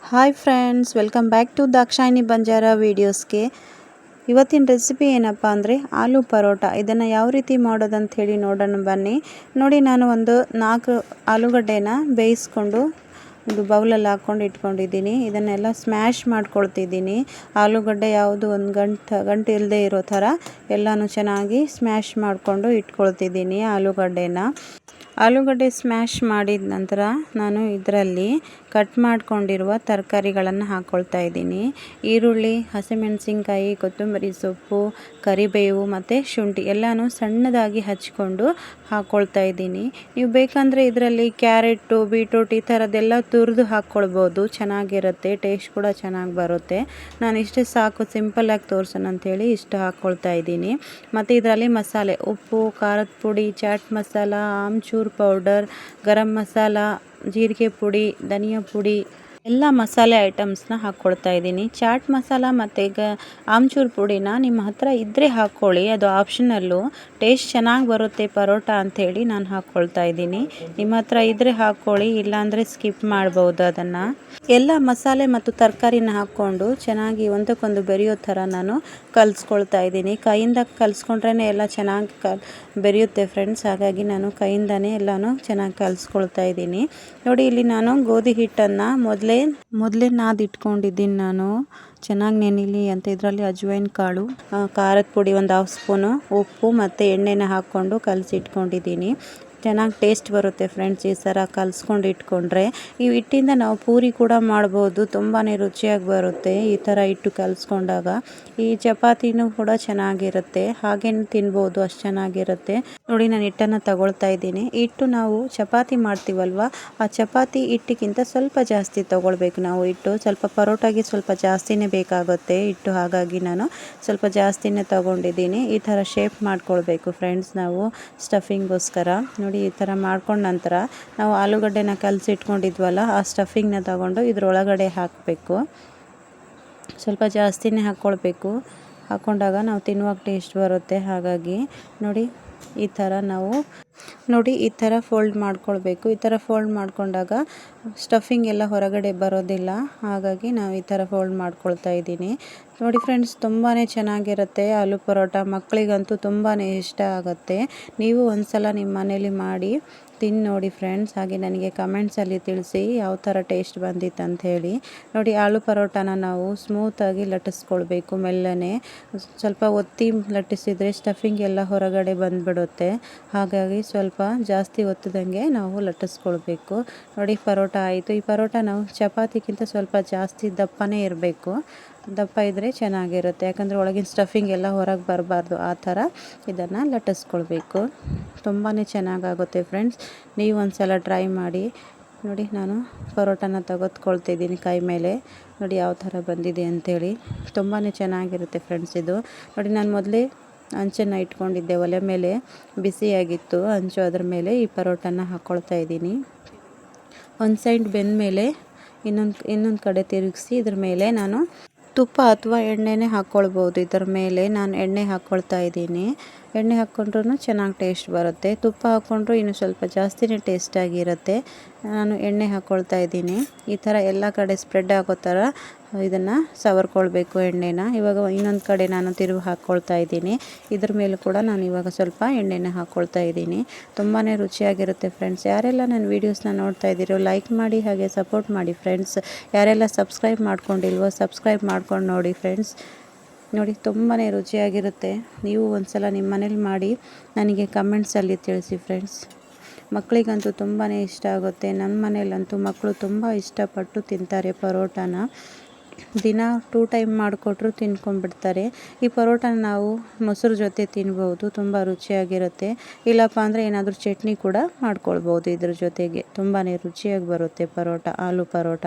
Hi friends, welcome back to Dakshayini Banjara ವೀಡಿಯೋಸ್ಗೆ. ಇವತ್ತಿನ recipe ಏನಪ್ಪ ಅಂದರೆ ಆಲೂ ಪರೋಟ. ಇದನ್ನು ಯಾವ ರೀತಿ ಮಾಡೋದಂತ ಹೇಳಿ ನೋಡೋಣ ಬನ್ನಿ. ನೋಡಿ, ನಾನು ಒಂದು 4 ಆಲೂಗಡ್ಡೆನ ಬೇಯಿಸ್ಕೊಂಡು ಒಂದು ಬೌಲಲ್ಲಿ ಹಾಕ್ಕೊಂಡು ಇಟ್ಕೊಂಡಿದ್ದೀನಿ. ಇದನ್ನೆಲ್ಲ ಸ್ಮ್ಯಾಶ್ ಮಾಡ್ಕೊಳ್ತಿದ್ದೀನಿ. ಆಲೂಗಡ್ಡೆ ಯಾವುದು ಒಂದು ಗಂಟು ಇಲ್ಲದೆ ಇರೋ ಥರ ಎಲ್ಲನೂ ಚೆನ್ನಾಗಿ ಸ್ಮ್ಯಾಶ್ ಮಾಡಿಕೊಂಡು ಇಟ್ಕೊಳ್ತಿದ್ದೀನಿ ಆಲೂಗಡ್ಡೆ ಸ್ಮ್ಯಾಶ್ ಮಾಡಿದ ನಂತರ ನಾನು ಇದರಲ್ಲಿ ಕಟ್ ಮಾಡ್ಕೊಂಡಿರುವ ತರಕಾರಿಗಳನ್ನು ಹಾಕ್ಕೊಳ್ತಾ ಇದ್ದೀನಿ. ಈರುಳ್ಳಿ, ಹಸಿಮೆಣಸಿನ್ಕಾಯಿ, ಕೊತ್ತಂಬರಿ ಸೊಪ್ಪು, ಕರಿಬೇವು ಮತ್ತು ಶುಂಠಿ ಎಲ್ಲನೂ ಸಣ್ಣದಾಗಿ ಹಚ್ಕೊಂಡು ಹಾಕ್ಕೊಳ್ತಾ ಇದ್ದೀನಿ. ನೀವು ಬೇಕಂದರೆ ಇದರಲ್ಲಿ ಕ್ಯಾರೆಟು, ಬೀಟ್ರೂಟ್ ಈ ಥರದ್ದೆಲ್ಲ ತುರಿದು ಹಾಕ್ಕೊಳ್ಬೋದು. ಚೆನ್ನಾಗಿರುತ್ತೆ, ಟೇಸ್ಟ್ ಕೂಡ ಚೆನ್ನಾಗಿ ಬರುತ್ತೆ. ನಾನು ಇಷ್ಟೇ ಸಾಕು, ಸಿಂಪಲ್ಲಾಗಿ ತೋರಿಸೋಣ ಅಂಥೇಳಿ ಇಷ್ಟು ಹಾಕ್ಕೊಳ್ತಾ ಇದ್ದೀನಿ. ಮತ್ತು ಇದರಲ್ಲಿ ಮಸಾಲೆ, ಉಪ್ಪು, ಖಾರದ ಪುಡಿ, ಚಾಟ್ ಮಸಾಲ, ಆಮ್ಚೂರ್ ಪೌಡರ್, ಗರಂ ಮಸಾಲ, ಜೀರಿಗೆ ಪುಡಿ, ಧನಿಯಾ ಪುಡಿ ಎಲ್ಲ ಮಸಾಲೆ ಐಟಮ್ಸ್ನ ಹಾಕ್ಕೊಳ್ತಾ ಇದ್ದೀನಿ. ಚಾಟ್ ಮಸಾಲ ಮತ್ತು ಆಮ್ಚೂರ್ ಪುಡಿನ ನಿಮ್ಮ ಹತ್ರ ಇದ್ದರೆ ಹಾಕ್ಕೊಳ್ಳಿ, ಅದು ಆಪ್ಷನಲ್ಲು. ಟೇಸ್ಟ್ ಚೆನ್ನಾಗಿ ಬರುತ್ತೆ ಪರೋಟ ಅಂಥೇಳಿ ನಾನು ಹಾಕ್ಕೊಳ್ತಾ ಇದ್ದೀನಿ. ನಿಮ್ಮ ಹತ್ರ ಇದ್ದರೆ ಹಾಕ್ಕೊಳ್ಳಿ, ಇಲ್ಲಾಂದರೆ ಸ್ಕಿಪ್ ಮಾಡ್ಬೋದು ಅದನ್ನು. ಎಲ್ಲ ಮಸಾಲೆ ಮತ್ತು ತರಕಾರಿನ ಹಾಕ್ಕೊಂಡು ಚೆನ್ನಾಗಿ ಒಂದಕ್ಕೊಂದು ಬೆರೆಯೋ ಥರ ನಾನು ಕಲಿಸ್ಕೊಳ್ತಾ ಇದ್ದೀನಿ. ಕೈಯಿಂದ ಕಲಿಸ್ಕೊಂಡ್ರೇ ಎಲ್ಲ ಚೆನ್ನಾಗಿ ಬೆರೆಯುತ್ತೆ ಫ್ರೆಂಡ್ಸ್. ಹಾಗಾಗಿ ನಾನು ಕೈಯಿಂದನೇ ಎಲ್ಲನೂ ಚೆನ್ನಾಗಿ ಕಲಿಸ್ಕೊಳ್ತಾ ಇದ್ದೀನಿ. ನೋಡಿ, ಇಲ್ಲಿ ನಾನು ಗೋಧಿ ಹಿಟ್ಟನ್ನು ಮೊದಲೇ ನಾದಿಟ್ಕೊಂಡಿದ್ದೀನಿ. ನಾನು ಚೆನ್ನಾಗಿ ನೆನಿಲಿ ಅಂತ ಇದರಲ್ಲಿ ಅಜ್ವೈನ್ ಕಾಳು, ಖಾರದ ಪುಡಿ ಒಂದು 1/2 ಸ್ಪೂನು, ಉಪ್ಪು ಮತ್ತು ಎಣ್ಣೆನ ಹಾಕ್ಕೊಂಡು ಕಲಸಿಟ್ಕೊಂಡಿದ್ದೀನಿ. ಚೆನ್ನಾಗಿ ಟೇಸ್ಟ್ ಬರುತ್ತೆ ಫ್ರೆಂಡ್ಸ್ ಈ ಥರ ಕಲಿಸ್ಕೊಂಡು ಇಟ್ಕೊಂಡ್ರೆ. ಈ ಹಿಟ್ಟಿಂದ ನಾವು ಪೂರಿ ಕೂಡ ಮಾಡ್ಬೋದು, ತುಂಬಾ ರುಚಿಯಾಗಿ ಬರುತ್ತೆ ಈ ಥರ ಹಿಟ್ಟು ಕಲಿಸ್ಕೊಂಡಾಗ. ಈ ಚಪಾತಿನೂ ಕೂಡ ಚೆನ್ನಾಗಿರುತ್ತೆ, ಹಾಗೇನು ತಿನ್ಬೋದು, ಅಷ್ಟು ಚೆನ್ನಾಗಿರುತ್ತೆ. ನೋಡಿ, ನಾನು ಹಿಟ್ಟನ್ನು ತಗೊಳ್ತಾ ಇದ್ದೀನಿ. ಹಿಟ್ಟು ನಾವು ಚಪಾತಿ ಮಾಡ್ತೀವಲ್ವ, ಆ ಚಪಾತಿ ಹಿಟ್ಟಿಗಿಂತ ಸ್ವಲ್ಪ ಜಾಸ್ತಿ ತಗೊಳ್ಬೇಕು ನಾವು ಹಿಟ್ಟು. ಸ್ವಲ್ಪ ಪರೋಟಾಗೆ ಸ್ವಲ್ಪ ಜಾಸ್ತಿನೇ ಬೇಕಾಗುತ್ತೆ ಹಿಟ್ಟು, ಹಾಗಾಗಿ ನಾನು ಸ್ವಲ್ಪ ಜಾಸ್ತಿನೇ ತಗೊಂಡಿದ್ದೀನಿ. ಈ ಥರ ಶೇಪ್ ಮಾಡ್ಕೊಳ್ಬೇಕು ಫ್ರೆಂಡ್ಸ್ ನಾವು ಸ್ಟಫಿಂಗ್ಗೋಸ್ಕರ. ನೋಡಿ, ಈ ಥರ ಮಾಡ್ಕೊಂಡ ನಂತರ ನಾವು ಆಲೂಗಡ್ಡೆನ ಕಲಸಿಟ್ಕೊಂಡಿದ್ವಲ್ಲ, ಆ ಸ್ಟಫಿಂಗ್ನ ತಗೊಂಡು ಇದರೊಳಗಡೆ ಹಾಕಬೇಕು. ಸ್ವಲ್ಪ ಜಾಸ್ತಿನೇ ಹಾಕ್ಕೊಳ್ಬೇಕು, ಹಾಕ್ಕೊಂಡಾಗ ನಾವು ತಿನ್ನುವಾಗ ಟೇಸ್ಟ್ ಬರುತ್ತೆ. ಹಾಗಾಗಿ ನೋಡಿ, ಈ ಥರ ಫೋಲ್ಡ್ ಮಾಡ್ಕೊಳ್ಬೇಕು. ಈ ಥರ ಫೋಲ್ಡ್ ಮಾಡ್ಕೊಂಡಾಗ ಸ್ಟಫಿಂಗ್ ಎಲ್ಲ ಹೊರಗಡೆ ಬರೋದಿಲ್ಲ. ಹಾಗಾಗಿ ನಾವು ಈ ಥರ ಫೋಲ್ಡ್ ಮಾಡ್ಕೊಳ್ತಾ ಇದ್ದೀನಿ. ನೋಡಿ ಫ್ರೆಂಡ್ಸ್, ತುಂಬಾ ಚೆನ್ನಾಗಿರುತ್ತೆ ಆಲೂ ಪರೋಟ. ಮಕ್ಕಳಿಗಂತೂ ತುಂಬಾ ಇಷ್ಟ ಆಗುತ್ತೆ. ನೀವು ಒಂದ್ಸಲ ನಿಮ್ಮ ಮನೇಲಿ ಮಾಡಿ ತಿಂದು ನೋಡಿ ಫ್ರೆಂಡ್ಸ್. ಹಾಗೆ ನನಗೆ ಕಮೆಂಟ್ಸಲ್ಲಿ ತಿಳಿಸಿ ಯಾವ ಥರ ಟೇಸ್ಟ್ ಬಂದಿತ್ತು ಅಂತ ಹೇಳಿ. ನೋಡಿ, ಆಲೂ ಪರೋಟನ ನಾವು ಸ್ಮೂತಾಗಿ ಲಟ್ಟಿಸ್ಕೊಳ್ಬೇಕು ಮೆಲ್ಲನೆ. ಸ್ವಲ್ಪ ಒತ್ತಿ ಲಟ್ಟಿಸಿದರೆ ಸ್ಟಫಿಂಗ್ ಎಲ್ಲ ಹೊರಗಡೆ ಬಂದುಬಿಡುತ್ತೆ. ಹಾಗಾಗಿ ಸ್ವಲ್ಪ ಜಾಸ್ತಿ ಒತ್ತದಂಗೆ ನಾವು ಲಟ್ಟಿಸ್ಕೊಳ್ಬೇಕು. ನೋಡಿ, ಪರೋಟ ಆಯಿತು. ಈ ಪರೋಟ ನಾವು ಚಪಾತಿಗಿಂತ ಸ್ವಲ್ಪ ಜಾಸ್ತಿ ದಪ್ಪನೇ ಇರಬೇಕು. ದಪ್ಪ ಇದ್ದರೆ ಚೆನ್ನಾಗಿರುತ್ತೆ, ಯಾಕಂದರೆ ಒಳಗಿನ ಸ್ಟಫಿಂಗ್ ಎಲ್ಲ ಹೊರಗೆ ಬರಬಾರ್ದು. ಆ ಥರ ಇದನ್ನು ಲಟ್ಟಿಸ್ಕೊಳ್ಬೇಕು. ತುಂಬಾ ಚೆನ್ನಾಗಾಗುತ್ತೆ ಫ್ರೆಂಡ್ಸ್. ನೀವು ಒಂದು ಸಲ ಟ್ರೈ ಮಾಡಿ. ನೋಡಿ, ನಾನು ಪರೋಟನ ತೆಗೆದುಕೊಳ್ತಿದ್ದೀನಿ ಕೈ ಮೇಲೆ. ನೋಡಿ ಯಾವ ಥರ ಬಂದಿದೆ ಅಂಥೇಳಿ. ತುಂಬಾ ಚೆನ್ನಾಗಿರುತ್ತೆ ಫ್ರೆಂಡ್ಸ್ ಇದು. ನೋಡಿ, ನಾನು ಮೊದಲೇ ಹಂಚನ್ನು ಇಟ್ಕೊಂಡಿದ್ದೆ ಒಲೆ ಮೇಲೆ, ಬಿಸಿಯಾಗಿತ್ತು ಹಂಚು. ಅದ್ರ ಮೇಲೆ ಈ ಪರೋಟನ ಹಾಕ್ಕೊಳ್ತಾ ಇದ್ದೀನಿ. ಒಂದು ಸೈಡ್ ಬೆಂದ ಮೇಲೆ ಇನ್ನೊಂದು ಕಡೆ ತಿರುಗಿಸಿ ಇದ್ರ ಮೇಲೆ ನಾನು ತುಪ್ಪ ಅಥವಾ ಎಣ್ಣೆನೇ ಹಾಕ್ಕೊಳ್ಬೋದು. ಇದರ ಮೇಲೆ ನಾನು ಎಣ್ಣೆ ಹಾಕ್ಕೊಳ್ತಾ ಇದ್ದೀನಿ. ಎಣ್ಣೆ ಹಾಕ್ಕೊಂಡ್ರೂ ಚೆನ್ನಾಗಿ ಟೇಸ್ಟ್ ಬರುತ್ತೆ. ತುಪ್ಪ ಹಾಕ್ಕೊಂಡ್ರೂ ಇನ್ನೂ ಸ್ವಲ್ಪ ಜಾಸ್ತಿನೇ ಟೇಸ್ಟಾಗಿರುತ್ತೆ. ನಾನು ಎಣ್ಣೆ ಹಾಕ್ಕೊಳ್ತಾ ಇದ್ದೀನಿ. ಈ ಥರ ಎಲ್ಲ ಕಡೆ ಸ್ಪ್ರೆಡ್ ಆಗೋ ಥರ ಇದನ್ನು ಸವರ್ಕೊಳ್ಬೇಕು ಎಣ್ಣೆನ. ಇವಾಗ ಇನ್ನೊಂದು ಕಡೆ ನಾನು ತಿರುವು ಹಾಕ್ಕೊಳ್ತಾ ಇದ್ದೀನಿ. ಇದ್ರ ಮೇಲೂ ಕೂಡ ನಾನು ಇವಾಗ ಸ್ವಲ್ಪ ಎಣ್ಣೆನ ಹಾಕ್ಕೊಳ್ತಾ ಇದ್ದೀನಿ. ತುಂಬಾ ರುಚಿಯಾಗಿರುತ್ತೆ ಫ್ರೆಂಡ್ಸ್. ಯಾರೆಲ್ಲ ನನ್ನ ವೀಡಿಯೋಸ್ನ ನೋಡ್ತಾ ಇದ್ದೀರೋ ಲೈಕ್ ಮಾಡಿ, ಹಾಗೆ ಸಪೋರ್ಟ್ ಮಾಡಿ ಫ್ರೆಂಡ್ಸ್. ಯಾರೆಲ್ಲ ಸಬ್ಸ್ಕ್ರೈಬ್ ಮಾಡ್ಕೊಂಡಿಲ್ವೋ ಸಬ್ಸ್ಕ್ರೈಬ್ ಮಾಡ್ಕೊಂಡು ನೋಡಿ ಫ್ರೆಂಡ್ಸ್. ನೋಡಿ, ತುಂಬಾ ರುಚಿಯಾಗಿರುತ್ತೆ. ನೀವು ಒಂದು ಸಲ ನಿಮ್ಮ ಮನೇಲಿ ಮಾಡಿ ನನಗೆ ಕಮೆಂಟ್ಸಲ್ಲಿ ತಿಳಿಸಿ ಫ್ರೆಂಡ್ಸ್. ಮಕ್ಕಳಿಗಂತೂ ತುಂಬಾ ಇಷ್ಟ ಆಗುತ್ತೆ. ನಮ್ಮ ಮನೇಲಂತೂ ಮಕ್ಕಳು ತುಂಬ ಇಷ್ಟಪಟ್ಟು ತಿಂತಾರೆ ಪರೋಟನ. ದಿನ 2 ಟೈಮ್ ಮಾಡಿಕೊಟ್ರು ತಿನ್ಕೊಂಡ್ಬಿಡ್ತಾರೆ. ಈ ಪರೋಟನ ನಾವು ಮೊಸರು ಜೊತೆ ತಿನ್ಬೋದು, ತುಂಬ ರುಚಿಯಾಗಿರುತ್ತೆ. ಇಲ್ಲಪ್ಪ ಅಂದರೆ ಏನಾದರೂ ಚಟ್ನಿ ಕೂಡ ಮಾಡ್ಕೊಳ್ಬೋದು ಇದ್ರ ಜೊತೆಗೆ. ತುಂಬಾ ರುಚಿಯಾಗಿ ಬರುತ್ತೆ ಪರೋಟ, ಆಲೂ ಪರೋಟ.